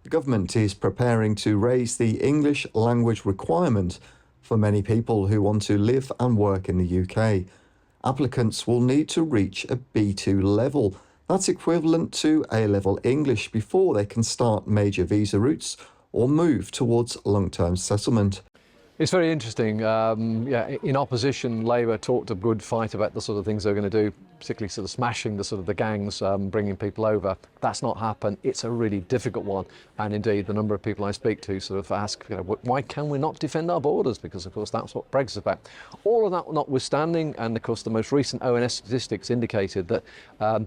The government is preparing to raise the English language requirement for many people who want to live and work in the UK. Applicants will need to reach a B2 level. That's equivalent to A-level English before they can start major visa routes or move towards long-term settlement. It's very interesting. In opposition, Labour talked a good fight about the sort of things they're going to do, particularly sort of smashing the gangs, bringing people over. That's not happened. It's a really difficult one. And indeed, the number of people I speak to sort of ask, why can we not defend our borders? Because, of course, that's what Brexit's about. All of that notwithstanding, and, of course, the most recent ONS statistics indicated that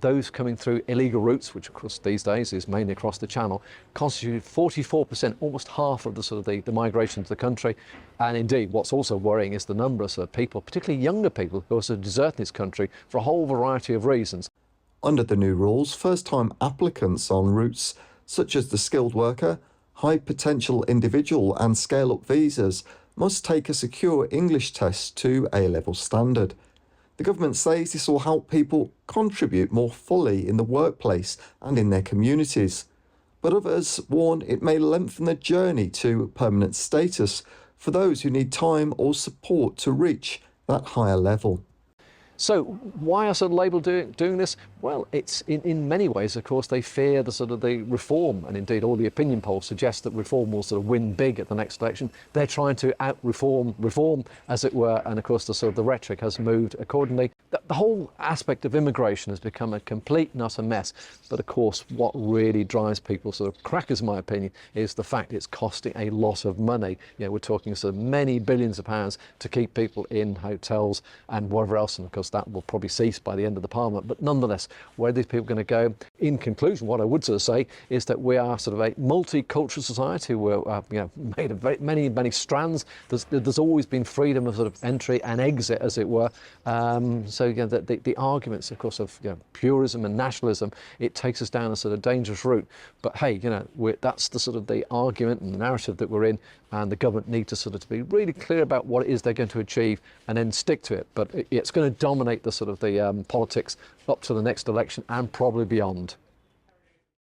those coming through illegal routes, which, of course, these days is mainly across the Channel, constituted 44%, almost half of the migration to the country. And indeed, what's also worrying is the number of people, particularly younger people, who are sort of deserting this country for a whole variety of reasons. Under the new rules, first-time applicants on routes such as the skilled worker, high potential individual and scale-up visas must take a secure English test to A-level standard. The government says this will help people contribute more fully in the workplace and in their communities. But others warn it may lengthen the journey to permanent status for those who need time or support to reach that higher level. So why are sort of Labour doing this? Well, it's in many ways, of course, they fear the reform, and indeed all the opinion polls suggest that reform will sort of win big at the next election. They're trying to reform, as it were, and of course the rhetoric has moved accordingly. The whole aspect of immigration has become a complete and utter mess. But of course, what really drives people sort of crackers, in my opinion, is the fact it's costing a lot of money. We're talking sort of many billions of pounds to keep people in hotels and whatever else, and of course that will probably cease by the end of the Parliament. But nonetheless, where are these people going to go? In conclusion, what I would sort of say is that we are sort of a multicultural society. We're made of many strands. There's always been freedom of sort of entry and exit, as it were. So the arguments, of course, of purism and nationalism, it takes us down a sort of dangerous route. But hey, that's the sort of the argument and the narrative that we're in, and the government need to sort of be really clear about what it is they're going to achieve and then stick to it. But it's going to dominate the sort of the politics up to the next election and probably beyond.